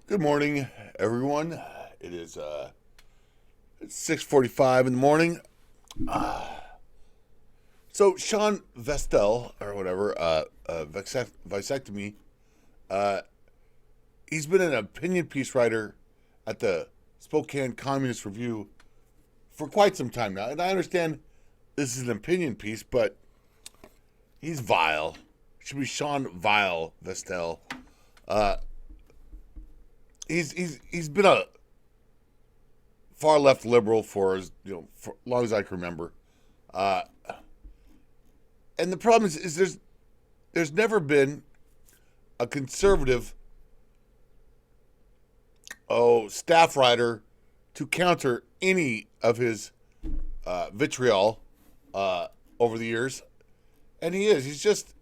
Good morning, everyone. It is it's 6:45 in the morning. So Shawn Vestal or whatever, vasectomy. Uh, he's been an opinion piece writer at the Spokane Communist Review for quite some time now, and I understand this is an opinion piece, but he's vile. It should be Shawn Vile Vestal. Uh, he's been a far left liberal for as long as I can remember. Uh, and the problem is there's never been a conservative staff writer to counter any of his vitriol over the years, and he's just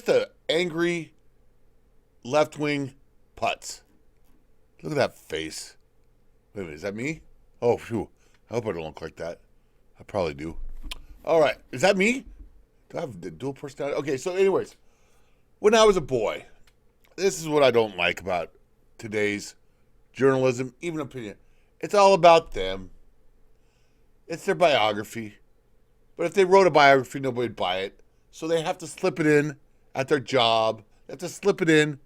a angry left wing putz. Look at that face. Wait a minute, is that me? Oh, phew. I hope I don't look like that. I probably do. All right, is that me? Do I have the dual personality? Okay, so anyways, when I was a boy, this is what I don't like about today's journalism, even opinion. It's all about them. It's their biography. But if they wrote a biography, nobody would buy it. So they have to slip it in at their job. They have to slip it in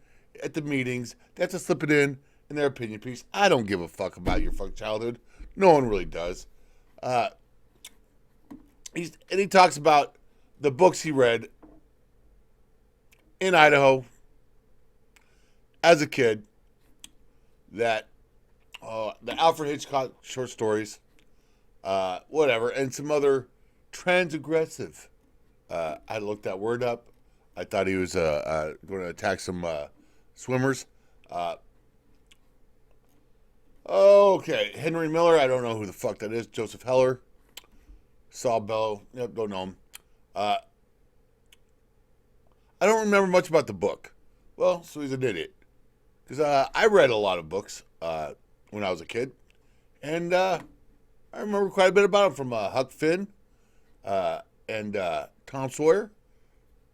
at the meetings. They have to slip it in their opinion piece. I don't give a fuck about your fucking childhood. No one really does. He talks about the books he read in Idaho as a kid, that the Alfred Hitchcock short stories, whatever, and some other transaggressive. I looked that word up. I thought he was going to attack some swimmers. Okay, Henry Miller, I don't know who the fuck that is. Joseph Heller, Saul Bellow, yep, don't know him. I don't remember much about the book. Well, so he's an idiot. Because I read a lot of books when I was a kid. And I remember quite a bit about them, from Huck Finn and Tom Sawyer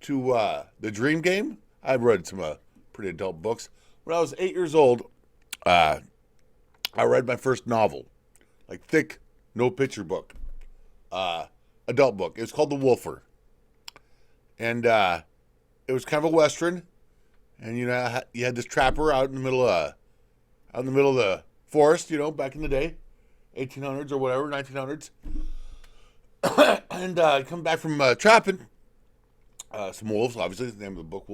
to The Dream Game. I've read some pretty adult books. When I was 8 years old, I read my first novel, like thick, no picture book, adult book. It was called The Wolfer. And it was kind of a Western. And, you had this trapper out in the middle of the forest, back in the day, 1800s or whatever, 1900s. And he come back from trapping some wolves, obviously, the name of the book,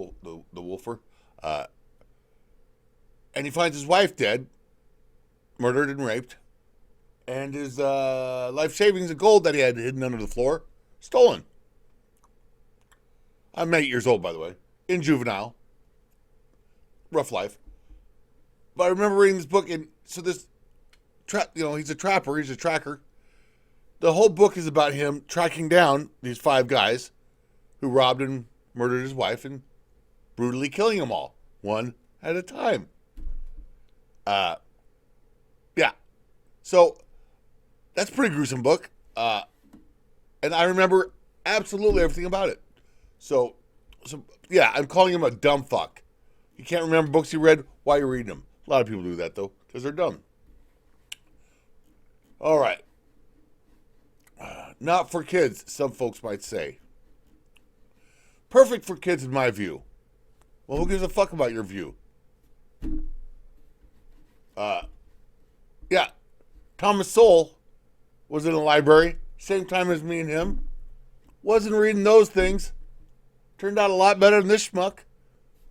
the Wolfer. And he finds his wife dead, murdered and raped, and his life savings of gold that he had hidden under the floor stolen. I'm 8 years old, by the way, in juvenile. Rough life. But I remember reading this book, and so this he's a trapper, he's a tracker. The whole book is about him tracking down these 5 guys who robbed and murdered his wife and brutally killing them all, one at a time. Yeah. So that's a pretty gruesome book. And I remember absolutely everything about it. So yeah, I'm calling him a dumb fuck. You can't remember books you read while you're reading them. A lot of people do that, though, because they're dumb. All right. Not for kids, some folks might say. Perfect for kids, in my view. Well, who gives a fuck about your view? Yeah. Thomas Sowell was in a library, same time as me and him. Wasn't reading those things. Turned out a lot better than this schmuck.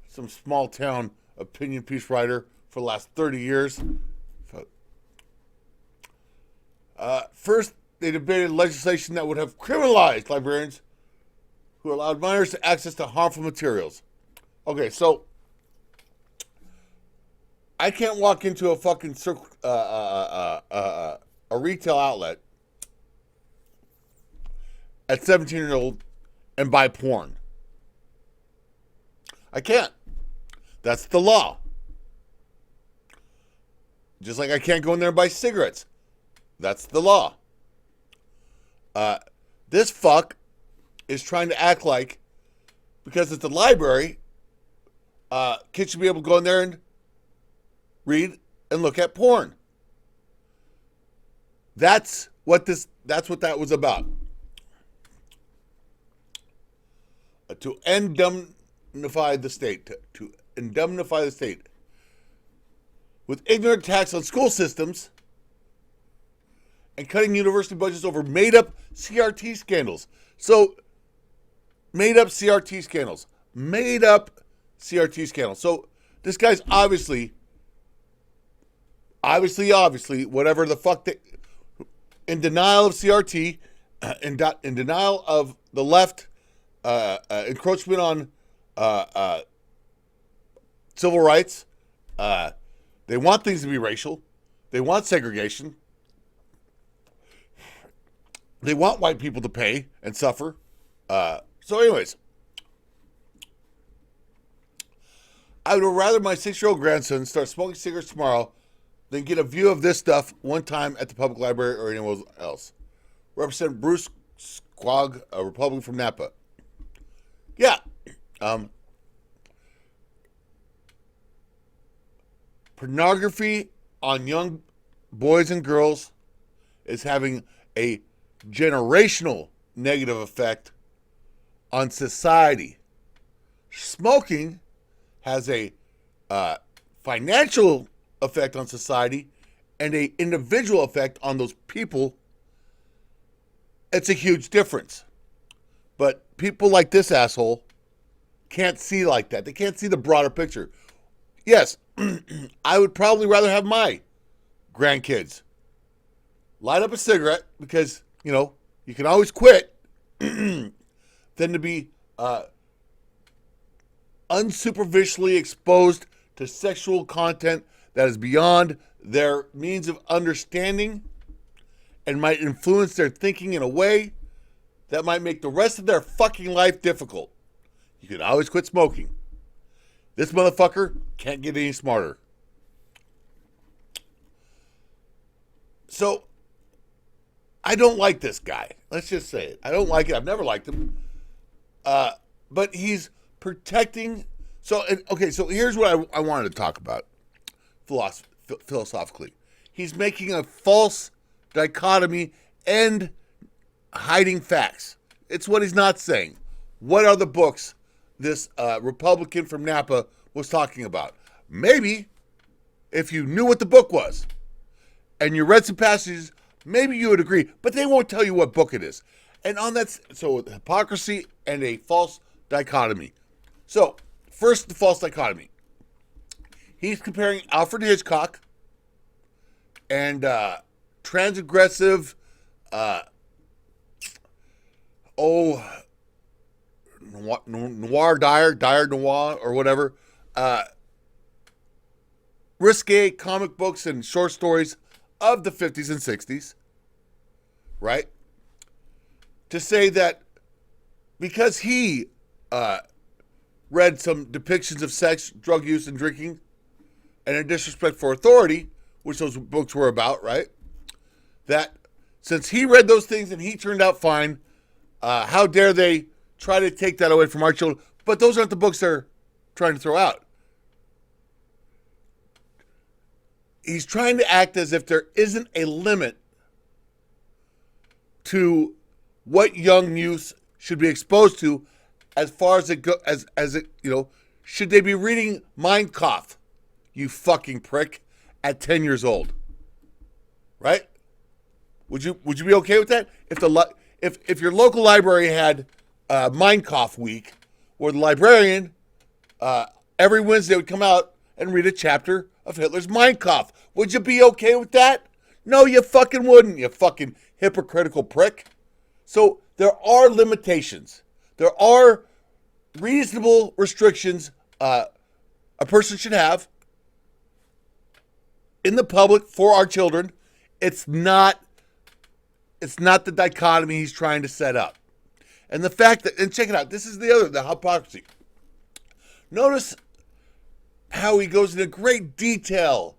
Some small town opinion piece writer for the last 30 years. First, they debated legislation that would have criminalized librarians who allowed minors to access to harmful materials. Okay, so I can't walk into a fucking a retail outlet at 17 years old and buy porn. I can't. That's the law. Just like I can't go in there and buy cigarettes. That's the law. This fuck is trying to act like, because it's a library, kids should be able to go in there and read, and look at porn. That's what that was about. To indemnify the state. To indemnify the state. With ignorant attacks on school systems and cutting university budgets over made-up CRT scandals. So, made-up CRT scandals. Made-up CRT scandals. So, this guy's obviously, whatever the fuck, in denial of CRT, in denial of the left, encroachment on civil rights. They want things to be racial. They want segregation. They want white people to pay and suffer. So anyways, I would rather my 6-year-old grandson start smoking cigarettes tomorrow than get a view of this stuff one time at the public library or anywhere else. Representative Bruce Squag, a Republican from Napa. Yeah. Pornography on young boys and girls is having a generational negative effect on society. Smoking has a financial effect on society and a individual effect on those people. It's a huge difference. But people like this asshole can't see like that. They can't see the broader picture. Yes, I would probably rather have my grandkids light up a cigarette because, you can always quit than to be unsuperficially exposed to sexual content that is beyond their means of understanding and might influence their thinking in a way that might make the rest of their fucking life difficult. You can always quit smoking. This motherfucker can't get any smarter. So, I don't like this guy. Let's just say it. I don't like it. I've never liked him. But he's protecting. So here's what I wanted to talk about philosophically. He's making a false dichotomy and hiding facts. It's what he's not saying. What are the books this Republican from Napa was talking about? Maybe if you knew what the book was and you read some passages, maybe you would agree, but they won't tell you what book it is. And on that, so hypocrisy and a false dichotomy. So, first, the false dichotomy. He's comparing Alfred Hitchcock and transaggressive, dire noir, or whatever, risque comic books and short stories of the 50s and 60s, right? To say that because he read some depictions of sex, drug use, and drinking, and a disrespect for authority, which those books were about, right? That since he read those things and he turned out fine, how dare they try to take that away from our children? But those aren't the books they're trying to throw out. He's trying to act as if there isn't a limit to what young youth should be exposed to, as far as should they be reading Mein Kampf, you fucking prick, at 10 years old, right? Would you be okay with that? If your local library had Mein Kampf week, where the librarian every Wednesday would come out and read a chapter of Hitler's Mein Kampf, would you be okay with that? No, you fucking wouldn't, you fucking hypocritical prick. So there are limitations. There are reasonable restrictions a person should have in the public for our children. It's not the dichotomy he's trying to set up. And the fact that, and check it out, this is the hypocrisy. Notice how he goes into great detail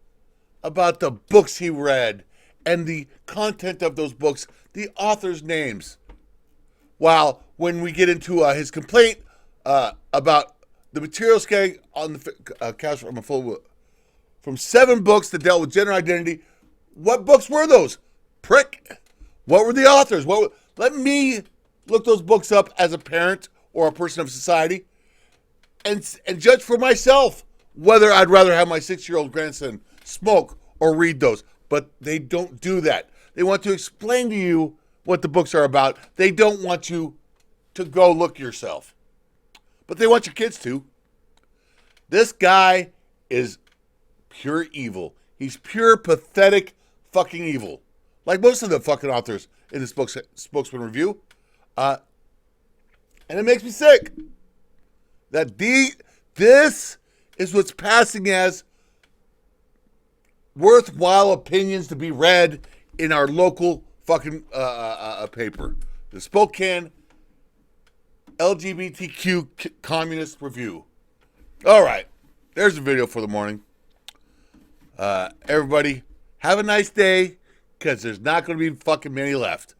about the books he read and the content of those books, the authors' names. While when we get into his complaint about the material scale on the couch from a full from 7 books that dealt with gender identity. What books were those? Prick. What were the authors? Let me look those books up as a parent or a person of society and judge for myself whether I'd rather have my 6-year-old grandson smoke or read those. But they don't do that. They want to explain to you what the books are about. They don't want you to go look yourself. But they want your kids to. This guy is pure evil. He's pure pathetic fucking evil. Like most of the fucking authors in this book, Spokesman Review. And it makes me sick that this is what's passing as worthwhile opinions to be read in our local fucking paper. The Spokane LGBTQ Communist Review. All right. There's a video for the morning. Everybody, have a nice day, because there's not going to be fucking many left.